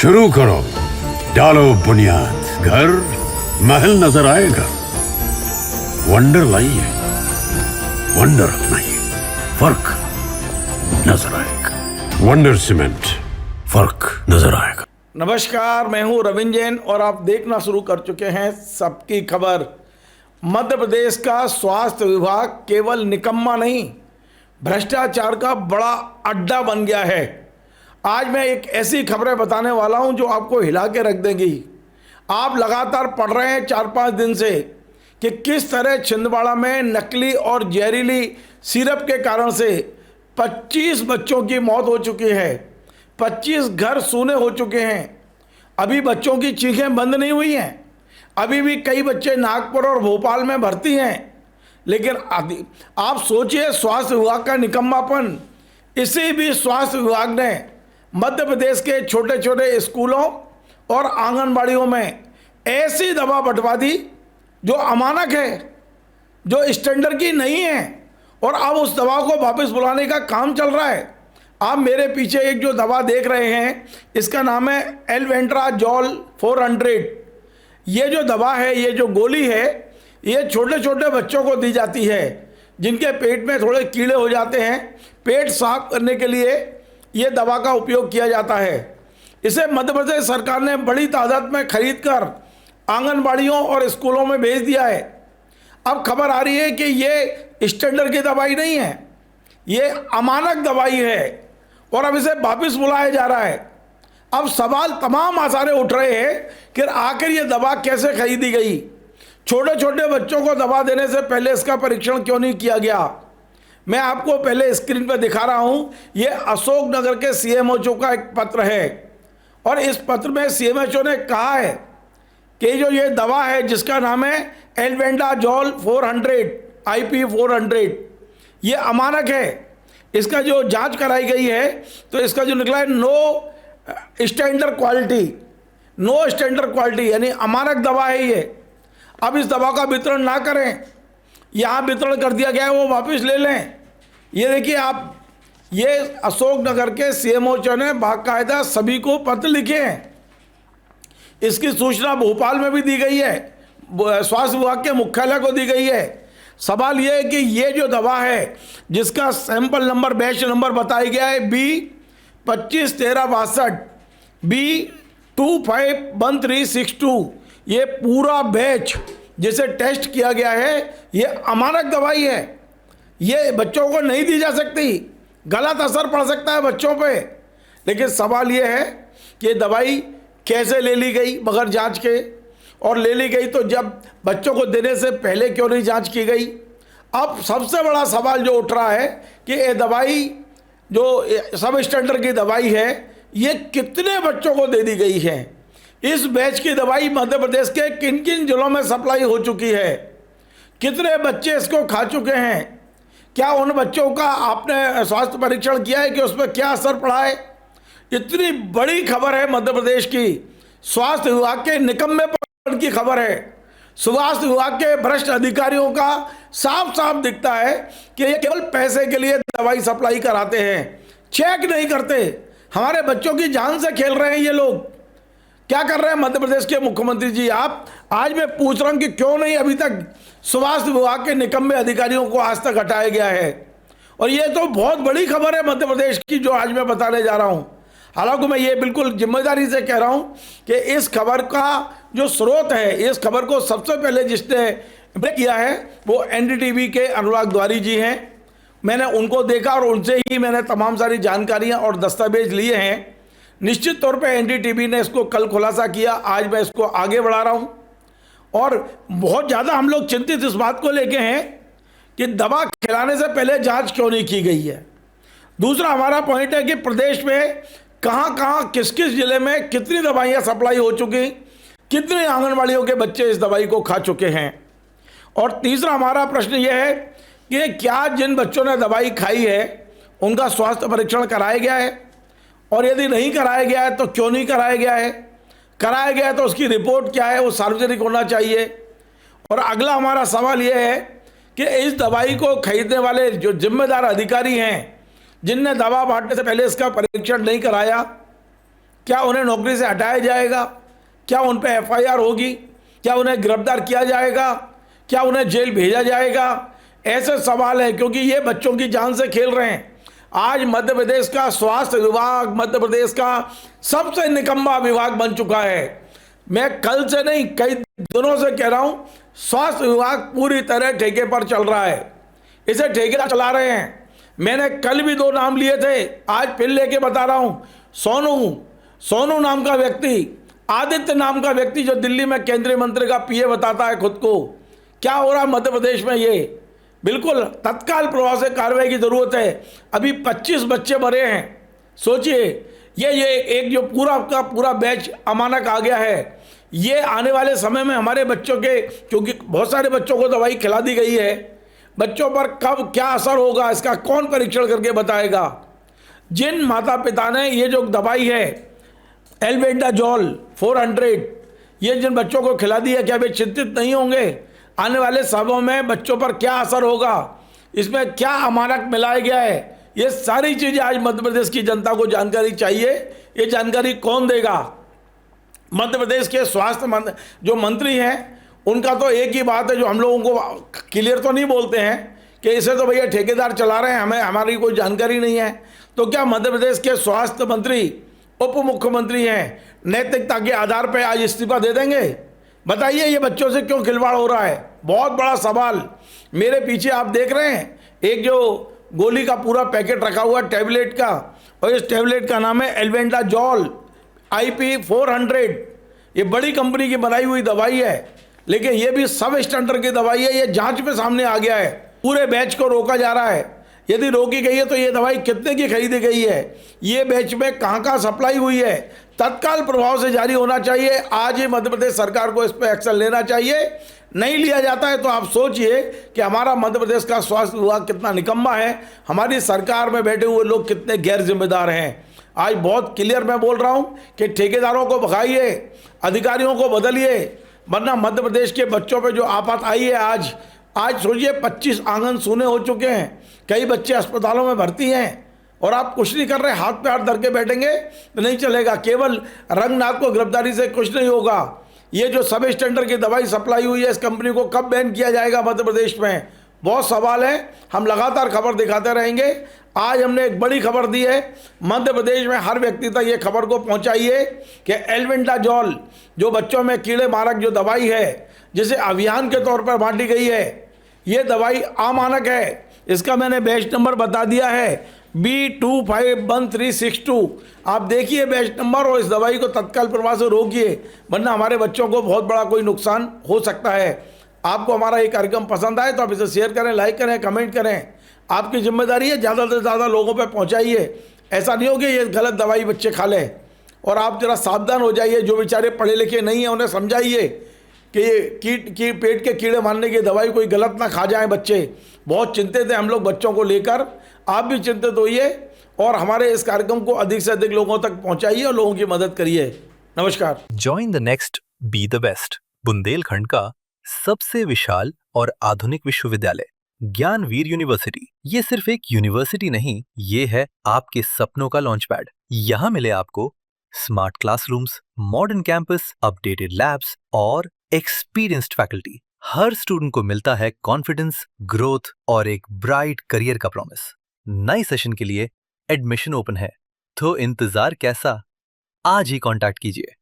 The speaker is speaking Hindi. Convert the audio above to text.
शुरू करो, डालो बुनियाद, घर महल नजर आएगा। वंडर लाइए, वंडर अपनाइए, फर्क नजर आएगा। वंडर सीमेंट, फर्क नजर आएगा। नमस्कार, मैं हूं रविंद्र जैन और आप देखना शुरू कर चुके हैं सबकी खबर। मध्य प्रदेश का स्वास्थ्य विभाग केवल निकम्मा नहीं, भ्रष्टाचार का बड़ा अड्डा बन गया है। आज मैं एक ऐसी खबरें बताने वाला हूं जो आपको हिला के रख देंगी। आप लगातार पढ़ रहे हैं 4-5 दिन से कि किस तरह छिंदवाड़ा में नकली और जहरीली सिरप के कारण से 25 बच्चों की मौत हो चुकी है, 25 घर सूने हो चुके हैं। अभी बच्चों की चीखें बंद नहीं हुई हैं, अभी भी कई बच्चे नागपुर और भोपाल में भर्ती हैं। लेकिन आप सोचिए स्वास्थ्य विभाग का निकम्मापन। इसी भी स्वास्थ्य विभाग ने मध्य प्रदेश के छोटे छोटे स्कूलों और आंगनबाड़ियों में ऐसी दवा बंटवा दी जो अमानक है, जो स्टैंडर्ड की नहीं है, और अब उस दवा को वापस बुलाने का काम चल रहा है। आप मेरे पीछे एक जो दवा देख रहे हैं, इसका नाम है एल्बेंडाजोल 400। ये जो दवा है, ये जो गोली है, ये छोटे छोटे बच्चों को दी जाती है जिनके पेट में थोड़े कीड़े हो जाते हैं। पेट साफ करने के लिए ये दवा का उपयोग किया जाता है। इसे मध्य प्रदेश सरकार ने बड़ी तादाद में खरीद कर आंगनबाड़ियों और स्कूलों में भेज दिया है। अब खबर आ रही है कि ये स्टैंडर्ड की दवाई नहीं है, ये अमानक दवाई है और अब इसे वापस बुलाया जा रहा है। अब सवाल तमाम आसारे उठ रहे हैं कि आखिर ये दवा कैसे खरीदी गई, छोटे छोटे बच्चों को दवा देने से पहले इसका परीक्षण क्यों नहीं किया गया। मैं आपको पहले स्क्रीन पर दिखा रहा हूं, ये अशोकनगर के सीएमएचओ का एक पत्र है और इस पत्र में सीएमएचओ ने कहा है कि जो ये दवा है जिसका नाम है एल्बेंडाजोल 400 IP 400, ये अमानक है। इसका जो जांच कराई गई है तो इसका जो निकला है no standard quality, no standard quality, यानी अमानक दवा है ये। अब इस दवा का वितरण ना करें, यहाँ वितरण कर दिया गया है, वो वापस ले लें। ये देखिए आप, ये अशोकनगर के सीएमओ ने बाकायदा सभी को पत्र लिखे हैं। इसकी सूचना भोपाल में भी दी गई है, स्वास्थ्य विभाग के मुख्यालय को दी गई है। सवाल ये है कि ये जो दवा है जिसका सैंपल नंबर, बैच नंबर बताया गया है B251362 B251362, ये पूरा बैच जिसे टेस्ट किया गया है, ये अमानक दवाई है। ये बच्चों को नहीं दी जा सकती, गलत असर पड़ सकता है बच्चों पे। लेकिन सवाल ये है कि दवाई कैसे ले ली गई बगैर जांच के, और ले ली गई तो जब बच्चों को देने से पहले क्यों नहीं जांच की गई। अब सबसे बड़ा सवाल जो उठ रहा है कि ये दवाई जो सब स्टैंडर्ड की दवाई है, ये कितने बच्चों को दे दी गई है। इस बैच की दवाई मध्य प्रदेश के किन किन जिलों में सप्लाई हो चुकी है, कितने बच्चे इसको खा चुके हैं, क्या उन बच्चों का आपने स्वास्थ्य परीक्षण किया है कि उस पर क्या असर पड़ा है। इतनी बड़ी खबर है मध्य प्रदेश की, स्वास्थ्य विभाग के निकम्मेपन की खबर है। स्वास्थ्य विभाग के भ्रष्ट अधिकारियों का साफ साफ दिखता है कि ये केवल पैसे के लिए दवाई सप्लाई कराते हैं, चेक नहीं करते। हमारे बच्चों की जान से खेल रहे हैं ये लोग। क्या कर रहे हैं मध्य प्रदेश के मुख्यमंत्री जी आप? आज मैं पूछ रहा हूं कि क्यों नहीं अभी तक स्वास्थ्य विभाग के निकम्मे अधिकारियों को आज तक हटाया गया है। और ये तो बहुत बड़ी खबर है मध्य प्रदेश की जो आज मैं बताने जा रहा हूं। हालांकि मैं ये बिल्कुल जिम्मेदारी से कह रहा हूं कि इस खबर का जो स्रोत है, इस खबर को सबसे पहले जिसने ब्रेक किया है वो NDTV के अनुराग द्वारी जी हैं। मैंने उनको देखा और उनसे ही मैंने तमाम सारी जानकारियाँ और दस्तावेज लिए हैं। निश्चित तौर पे NDTV ने इसको कल खुलासा किया, आज मैं इसको आगे बढ़ा रहा हूं। और बहुत ज़्यादा हम लोग चिंतित इस बात को लेके हैं कि दवा खिलाने से पहले जांच क्यों नहीं की गई है। दूसरा हमारा पॉइंट है कि प्रदेश में कहां कहां किस किस जिले में कितनी दवाइयां सप्लाई हो चुकी, कितने आंगनबाड़ियों के बच्चे इस दवाई को खा चुके हैं। और तीसरा हमारा प्रश्न यह है कि क्या जिन बच्चों ने दवाई खाई है उनका स्वास्थ्य परीक्षण कराया गया है, और यदि नहीं कराया गया है तो क्यों नहीं कराया गया है। कराया गया है तो उसकी रिपोर्ट क्या है, वो सार्वजनिक होना चाहिए। और अगला हमारा सवाल यह है कि इस दवाई को खरीदने वाले जो जिम्मेदार अधिकारी हैं जिनने दवा बांटने से पहले इसका परीक्षण नहीं कराया, क्या उन्हें नौकरी से हटाया जाएगा? क्या उन पर एफआईआर होगी? क्या उन्हें गिरफ्तार किया जाएगा? क्या उन्हें जेल भेजा जाएगा? ऐसे सवाल है, क्योंकि ये बच्चों की जान से खेल रहे हैं। आज मध्य प्रदेश का स्वास्थ्य विभाग मध्य प्रदेश का सबसे निकम्मा विभाग बन चुका है। मैं कल से नहीं, कई दिनों से कह रहा हूं, स्वास्थ्य विभाग पूरी तरह ठेके पर चल रहा है। इसे ठेकेदार चला रहे हैं। मैंने कल भी 2 नाम लिए थे, आज फिर लेके बता रहा हूं। सोनू नाम का व्यक्ति, आदित्य नाम का व्यक्ति, जो दिल्ली में केंद्रीय मंत्री का पीए बताता है खुद को। क्या हो रहा है मध्य प्रदेश में? ये बिल्कुल तत्काल प्रभाव से कार्रवाई की जरूरत है। अभी 25 बच्चे मरे हैं। सोचिए, ये एक जो पूरा का पूरा बैच अमानक आ गया है, ये आने वाले समय में हमारे बच्चों के, क्योंकि बहुत सारे बच्चों को दवाई खिला दी गई है, बच्चों पर कब क्या असर होगा इसका कौन परीक्षण करके बताएगा? जिन माता पिता ने ये जो दवाई है एल्बेंडाजोल 400, ये जिन बच्चों को खिला दी है, क्या वे चिंतित नहीं होंगे आने वाले सालों में बच्चों पर क्या असर होगा, इसमें क्या अमानक मिलाया गया है? ये सारी चीज़ें आज मध्य प्रदेश की जनता को जानकारी चाहिए। ये जानकारी कौन देगा? मध्य प्रदेश के स्वास्थ्य जो मंत्री हैं, उनका तो एक ही बात है, जो हम लोगों को क्लियर तो नहीं बोलते हैं कि इसे तो भैया ठेकेदार चला रहे हैं, हमारी कोई जानकारी नहीं है। तो क्या मध्य प्रदेश के स्वास्थ्य मंत्री, उप मुख्यमंत्री हैं, नैतिकता के आधार पर आज इस्तीफा दे देंगे? बताइए, ये बच्चों से क्यों खिलवाड़ हो रहा है? बहुत बड़ा सवाल। मेरे पीछे आप देख रहे हैं एक जो गोली का पूरा पैकेट रखा हुआ टैबलेट का, और इस टैबलेट का नाम है एल्बेंडाजोल IP 400। ये बड़ी कंपनी की बनाई हुई दवाई है, लेकिन ये भी सब स्टैंडर्ड की दवाई है। ये जांच में सामने आ गया है। पूरे बैच को रोका जा रहा है। यदि रोकी गई है तो ये दवाई कितने की खरीदी गई है, ये बैच में कहाँ सप्लाई हुई है, तत्काल प्रभाव से जारी होना चाहिए। आज ही मध्य प्रदेश सरकार को इस पर एक्शन लेना चाहिए। नहीं लिया जाता है तो आप सोचिए कि हमारा मध्य प्रदेश का स्वास्थ्य विभाग कितना निकम्मा है, हमारी सरकार में बैठे हुए लोग कितने गैर जिम्मेदार हैं। आज बहुत क्लियर मैं बोल रहा हूं कि ठेकेदारों को भगाइए, अधिकारियों को बदलिए, वरना मध्य प्रदेश के बच्चों पे जो आफत आई है आज सोचिए 25 आंगन सूने हो चुके हैं, कई बच्चे अस्पतालों में भर्ती हैं, और आप कुछ नहीं कर रहे। हाथ पे हाथ धर के बैठेंगे तो नहीं चलेगा। केवल रंगनाथ को गिरफ्तारी से कुछ नहीं होगा। ये जो सब स्टैंडर्ड की दवाई सप्लाई हुई है, इस कंपनी को कब बैन किया जाएगा मध्य प्रदेश में? बहुत सवाल है। हम लगातार खबर दिखाते रहेंगे। आज हमने एक बड़ी खबर दी है, मध्य प्रदेश में हर व्यक्ति तक ये खबर को पहुंचाइए कि एल्बेंडाजोल जो बच्चों में कीड़े मारक जो दवाई है, जिसे अभियान के तौर पर बांटी गई है, ये दवाई अमानक है। इसका मैंने बैच नंबर बता दिया है B251362। आप देखिए बैच नंबर और इस दवाई को तत्काल प्रभाव से रोकिए, वरना हमारे बच्चों को बहुत बड़ा कोई नुकसान हो सकता है। आपको हमारा ये कार्यक्रम पसंद आए तो आप इसे शेयर करें, लाइक करें, कमेंट करें। आपकी जिम्मेदारी है, ज़्यादा से ज़्यादा लोगों पर पहुँचाइए। ऐसा नहीं हो कि ये गलत दवाई बच्चे खा लें। और आप जरा सावधान हो जाइए, जो बेचारे पढ़े लिखे नहीं हैं उन्हें समझाइए कि ये पेट के कीड़े मारने की दवाई कोई गलत ना खा जाएं बच्चे। बहुत चिंतित हैं हम लोग बच्चों को लेकर। आप भी चिंतित होइए और हमारे इस कार्यक्रम को अधिक से अधिक लोगों तक पहुंचाइए और लोगों की मदद करिए। नमस्कार। Join the next be the best, Bundelkhand का सबसे विशाल और आधुनिक विश्वविद्यालय ज्ञानवीर यूनिवर्सिटी। ये सिर्फ एक यूनिवर्सिटी नहीं, ये है आपके सपनों का लॉन्च पैड। यहाँ मिले आपको smart classrooms, modern campus, updated labs और एक्सपीरियंस्ड फैकल्टी। हर स्टूडेंट को मिलता है कॉन्फिडेंस, ग्रोथ और एक ब्राइट करियर का प्रॉमिस। नए सेशन के लिए एडमिशन ओपन है, तो इंतजार कैसा? आज ही कांटेक्ट कीजिए।